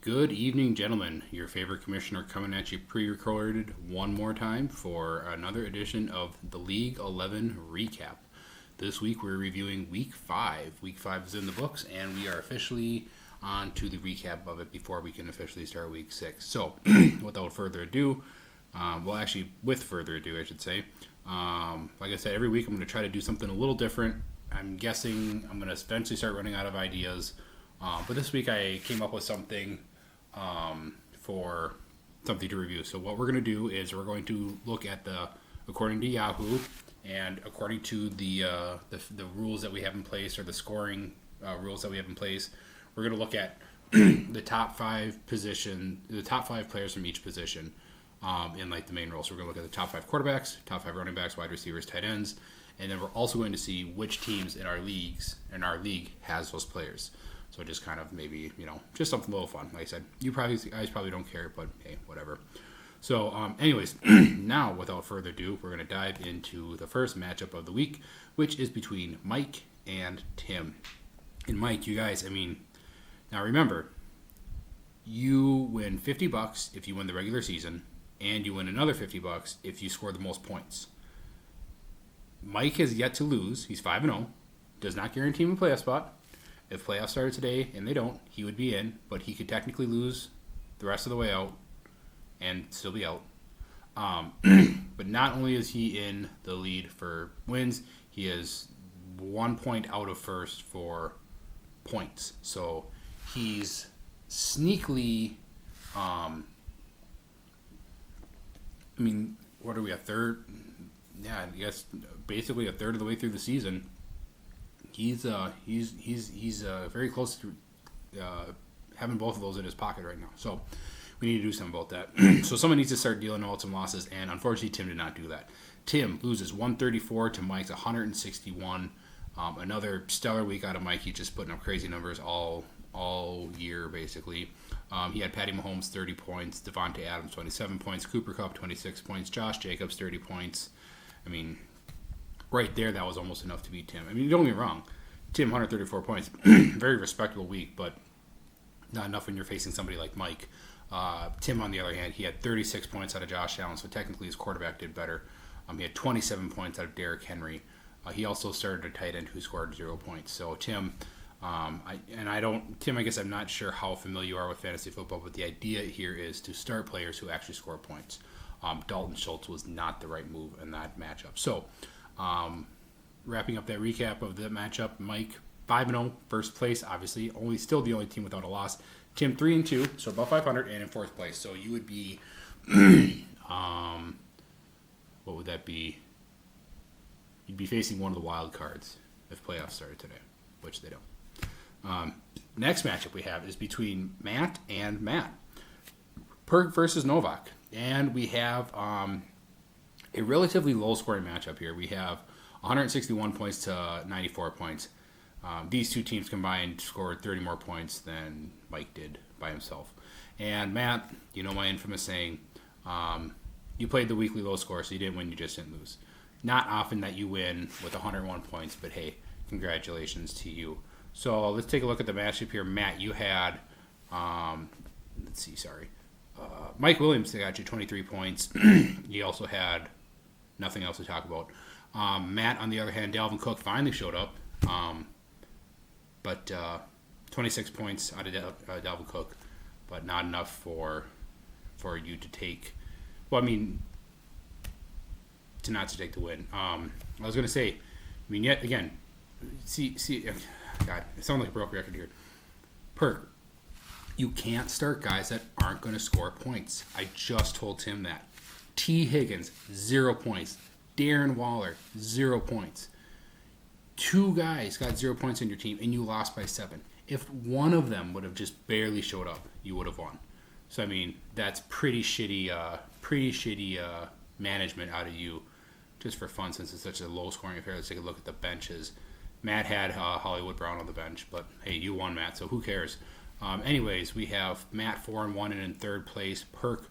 Good evening, gentlemen. Your favorite commissioner coming at you pre-recorded one more time for another edition of the League 11 recap. This week we're reviewing Week 5. Week 5 is in the books, and we are officially on to the recap of it before we can officially start Week 6. So, without further ado, with further ado, I should say. Like I said, every week I'm going to try to do something a little different. I'm guessing I'm going to eventually start running out of ideas. But this week I came up with something for something to review. So what we're going to do is we're going to look at according to Yahoo and according to the rules that we have in place, or the scoring rules that we have in place, we're going to look at the top five players from each position in like the main roles. So we're going to look at the top 5 quarterbacks, top 5 running backs, wide receivers, tight ends, and then we're also going to see which teams in our league has those players. So just kind of maybe, just something a little fun. Like I said, you guys probably don't care, but hey, whatever. So anyways, now without further ado, we're going to dive into the first matchup of the week, which is between Mike and Tim. And Mike, you guys, now remember, you win $50 if you win the regular season, and you win another $50 if you score the most points. Mike has yet to lose. He's 5-0. Does not guarantee him a playoff spot. If playoffs started today and they don't, he would be in, but he could technically lose the rest of the way out and still be out. But not only is he in the lead for wins, he is 1 point out of first for points. So he's sneakily, what are we, a third? Yeah, I guess basically a third of the way through the season. He's very close to having both of those in his pocket right now. So we need to do something about that. So someone needs to start dealing out some losses, and unfortunately Tim did not do that. Tim loses 134 to Mike's 161. Another stellar week out of Mike. He's just putting up crazy numbers all year, basically. He had Patty Mahomes 30 points, Devontae Adams 27 points, Cooper Kupp 26 points, Josh Jacobs 30 points. Right there, that was almost enough to beat Tim. Don't get me wrong. Tim, 134 points. Very respectable week, but not enough when you're facing somebody like Mike. Tim, on the other hand, he had 36 points out of Josh Allen, so technically his quarterback did better. He had 27 points out of Derrick Henry. He also started a tight end who scored 0 points. So Tim, I guess I'm not sure how familiar you are with fantasy football, but the idea here is to start players who actually score points. Dalton Schultz was not the right move in that matchup. So, wrapping up that recap of the matchup, Mike 5-0, first place, obviously, still the only team without a loss. Tim 3-2, so above 500, and in fourth place. So you would be, what would that be? You'd be facing one of the wild cards if playoffs started today, which they don't. Next matchup we have is between Matt and Matt. Perk versus Novak. And we have a relatively low-scoring matchup here. We have 161 points to 94 points. These two teams combined scored 30 more points than Mike did by himself. And Matt, you know my infamous saying, you played the weekly low score, so you didn't win, you just didn't lose. Not often that you win with 101 points, but hey, congratulations to you. So let's take a look at the matchup here. Matt, you had, Mike Williams got you 23 points. He also had nothing else to talk about. Matt, on the other hand, Dalvin Cook finally showed up, but 26 points out of Dalvin Cook, but not enough for you to take. To take the win. I was going to say, yet again, God, it sounds like a broken record here. Perk, you can't start guys that aren't going to score points. I just told Tim that. T. Higgins, 0 points. Darren Waller, 0 points. 2 guys got 0 points in your team, and you lost by 7. If one of them would have just barely showed up, you would have won. So, that's pretty shitty management out of you, just for fun, since it's such a low-scoring affair. Let's take a look at the benches. Matt had Hollywood Brown on the bench, but hey, you won, Matt, so who cares? Anyways, we have Matt 4-1 and in third place. Perk,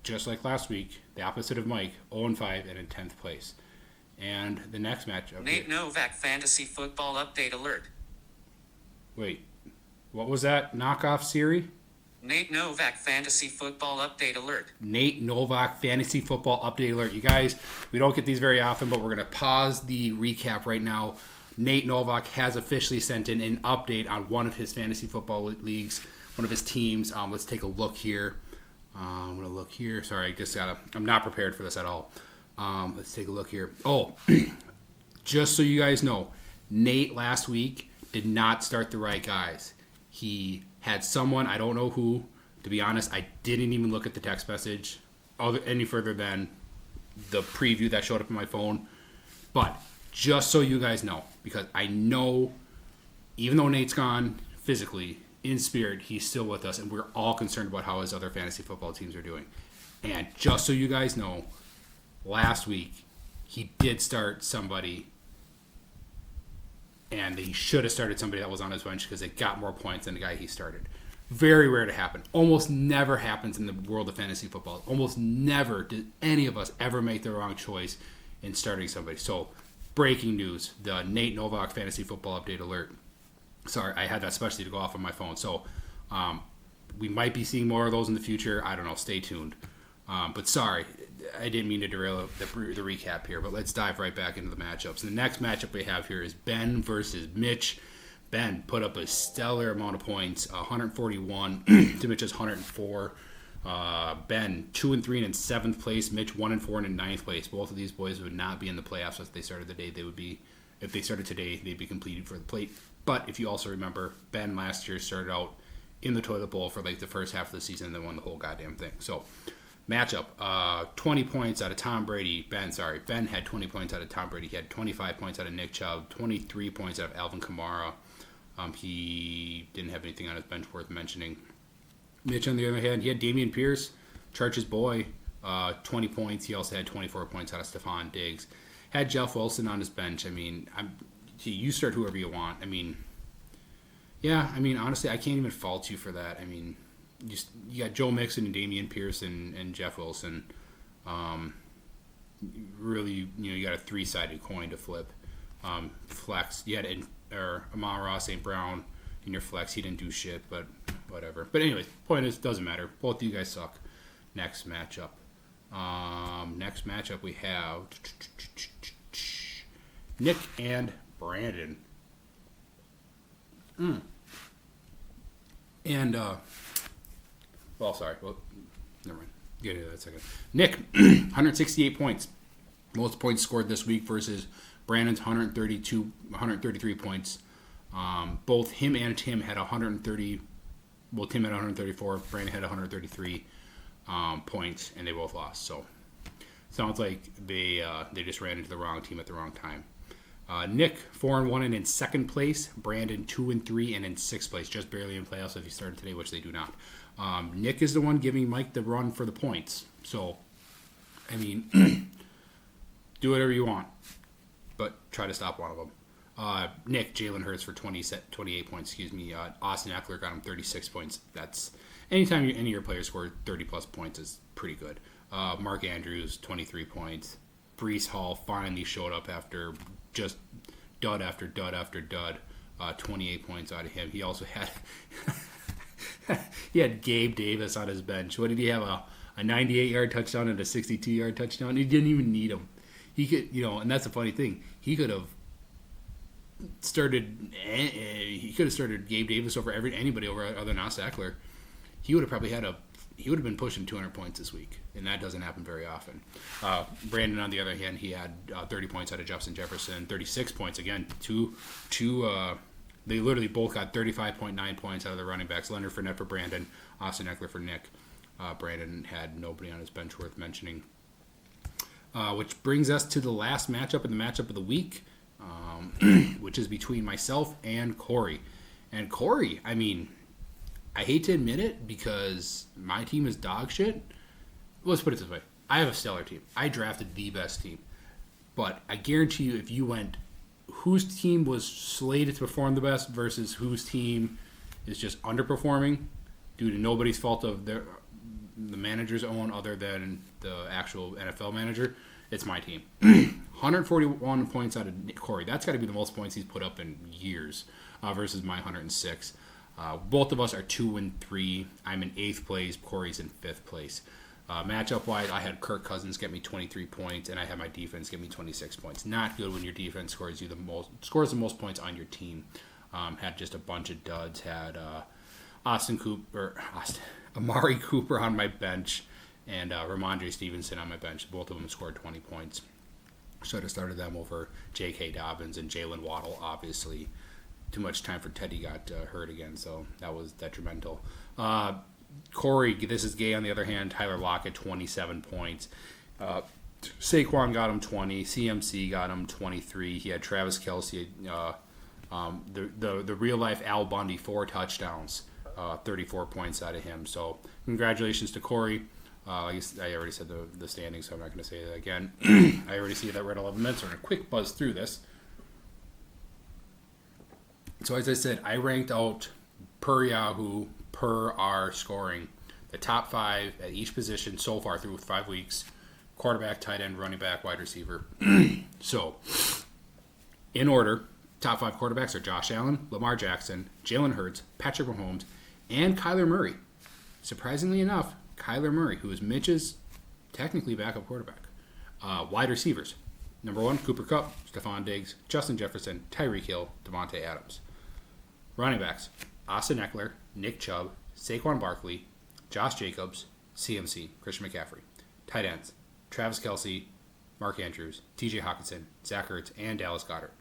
just like last week, the opposite of Mike, 0-5 and in 10th place. And the next matchup. Nate Novak Fantasy Football Update Alert. Wait. What was that knockoff Siri? Nate Novak Fantasy Football Update Alert. Nate Novak Fantasy Football Update Alert. You guys, we don't get these very often, but we're going to pause the recap right now. Nate Novak has officially sent in an update on one of his fantasy football leagues, one of his teams. Let's take a look here. I'm going to look here. Sorry, I'm not prepared for this at all. Let's take a look here. Oh, just so you guys know, Nate last week did not start the right guys. He had someone, I don't know who. To be honest, I didn't even look at the text message any further than the preview that showed up on my phone. But just so you guys know, because I know, even though Nate's gone physically, in spirit, he's still with us, and we're all concerned about how his other fantasy football teams are doing. And just so you guys know, last week, he did start somebody, and he should have started somebody that was on his bench because they got more points than the guy he started. Very rare to happen. Almost never happens in the world of fantasy football. Almost never did any of us ever make the wrong choice in starting somebody. So, breaking news, the Nate Novak Fantasy Football Update Alert. Sorry, I had that specially to go off on my phone. So, we might be seeing more of those in the future. I don't know. Stay tuned. But sorry, I didn't mean to derail the recap here, but let's dive right back into the matchups. The next matchup we have here is Ben versus Mitch. Ben put up a stellar amount of points, 141 to Mitch's 104. Ben 2-3 and in 7th place. Mitch 1-4 and in 9th place. Both of these boys would not be in the playoffs if they started the day. They would be, if they started today, they'd be completed for the plate. But if you also remember, Ben last year started out in the toilet bowl for like the first half of the season and then won the whole goddamn thing. So matchup, 20 points out of Tom Brady. Ben had 20 points out of Tom Brady. He had 25 points out of Nick Chubb, 23 points out of Alvin Kamara. He didn't have anything on his bench worth mentioning. Mitch, on the other hand, he had Dameon Pierce, Church's boy, 20 points. He also had 24 points out of Stephon Diggs. Had Jeff Wilson on his bench. I mean, you start whoever you want. I mean, honestly, I can't even fault you for that. I mean, you got Joe Mixon and Dameon Pierce and Jeff Wilson. Really, you got a three-sided coin to flip. Flex, you had Amon-Ra St. Brown in your flex. He didn't do shit, but whatever. But anyways, point is, doesn't matter. Both of you guys suck. Next matchup. We have Nick and Brandon. And, never mind. Get into that in a second. Nick, 168 points. Most points scored this week versus Brandon's 133 points. Both him and Tim had 130. Well, Tim had 134. Brandon had 133 points, and they both lost. So, sounds like they just ran into the wrong team at the wrong time. Nick 4-1 and in 2nd place. Brandon 2-3 and in 6th place, just barely in playoffs if he started today, which they do not. Nick is the one giving Mike the run for the points. So, I mean, do whatever you want, but try to stop one of them. Nick, Jalen Hurts for 28 points. Austin Eckler got him 36 points. That's anytime any of your players score 30 plus points is pretty good. Mark Andrews 23 points. Breece Hall finally showed up after just dud after dud after dud. 28 points out of him. He also had he had Gabe Davis on his bench. What did he have? A 98-yard touchdown and a 62-yard touchdown. He didn't even need him. He could, and that's the funny thing. He could have started. He could have started Gabe Davis over anybody over other than Austin Eckler. He would have probably he would have been pushing 200 points this week, and that doesn't happen very often. Brandon, on the other hand, he had 30 points out of Justin Jefferson, 36 points again. They literally both got 35.9 points out of the running backs. Leonard Fournette for Brandon, Austin Eckler for Nick. Brandon had nobody on his bench worth mentioning. Which brings us to the last matchup and the matchup of the week, which is between myself and Corey. And Corey, I mean, I hate to admit it because my team is dog shit. Let's put it this way. I have a stellar team. I drafted the best team. But I guarantee you if you went whose team was slated to perform the best versus whose team is just underperforming due to nobody's fault of the manager's own other than the actual NFL manager, it's my team. 141 points out of Corey. That's got to be the most points he's put up in years versus my 106. Both of us are 2 and 3. I'm in 8th place. Corey's in 5th place. Matchup wise, I had Kirk Cousins get me 23 points, and I had my defense get me 26 points. Not good when your defense scores the most points on your team. Had just a bunch of duds. Had Amari Cooper on my bench, and Ramondre Stevenson on my bench. Both of them scored 20 points. Should have started them over J.K. Dobbins and Jalen Waddle, obviously. Too much time for Teddy got hurt again, so that was detrimental. Corey, this is gay on the other hand. Tyler Lockett, 27 points. Saquon got him 20. CMC got him 23. He had Travis Kelce, the real-life Al Bundy, 4 touchdowns, 34 points out of him. So congratulations to Corey. I guess I already said the standings, so I'm not going to say that again. I already see that we're at 11 minutes. We're going to quick buzz through this. So as I said, I ranked out per Yahoo, per our scoring, the top 5 at each position so far through 5 weeks: quarterback, tight end, running back, wide receiver. So, in order, top 5 quarterbacks are Josh Allen, Lamar Jackson, Jalen Hurts, Patrick Mahomes, and Kyler Murray. Surprisingly enough, Kyler Murray, who is Mitch's technically backup quarterback. Wide receivers: number 1, Cooper Kupp, Stephon Diggs, Justin Jefferson, Tyreek Hill, Devontae Adams. Running backs: Austin Eckler, Nick Chubb, Saquon Barkley, Josh Jacobs, CMC, Christian McCaffrey. Tight ends: Travis Kelce, Mark Andrews, TJ Hawkinson, Zach Ertz, and Dallas Goedert.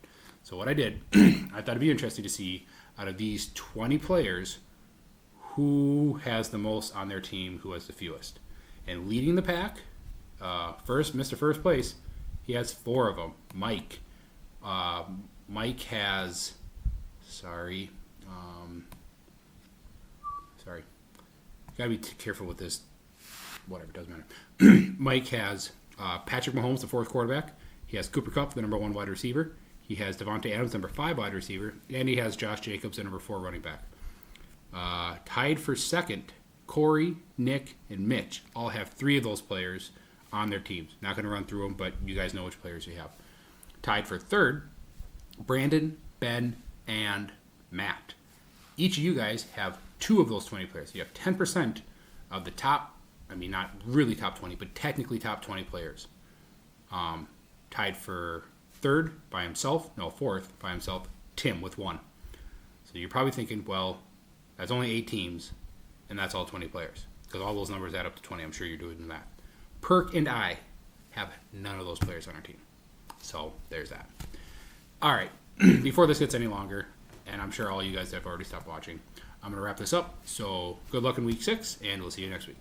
So what I did, I thought it'd be interesting to see, out of these 20 players, who has the most on their team, who has the fewest. And leading the pack, Mr. First Place, he has 4 of them. Mike has, gotta be careful with this. Whatever, doesn't matter. Mike has Patrick Mahomes, the 4th quarterback. He has Cooper Kupp, the number 1 wide receiver. He has Devontae Adams, number 5 wide receiver. And he has Josh Jacobs, the number 4 running back. Tied for second, Corey, Nick, and Mitch all have 3 of those players on their teams. Not going to run through them, but you guys know which players you have. Tied for third, Brandon, Ben, and Matt. Each of you guys have 2 of those 20 players. You have 10% of the top, not really top 20, but technically top 20 players. Tied for fourth by himself, Tim with 1. So you're probably thinking, well, that's only 8 teams, and that's all 20 players. Because all those numbers add up to 20. I'm sure you're doing that. Perk and I have none of those players on our team. So there's that. All right. Before this gets any longer, and I'm sure all you guys have already stopped watching, I'm going to wrap this up. So good luck in week 6, and we'll see you next week.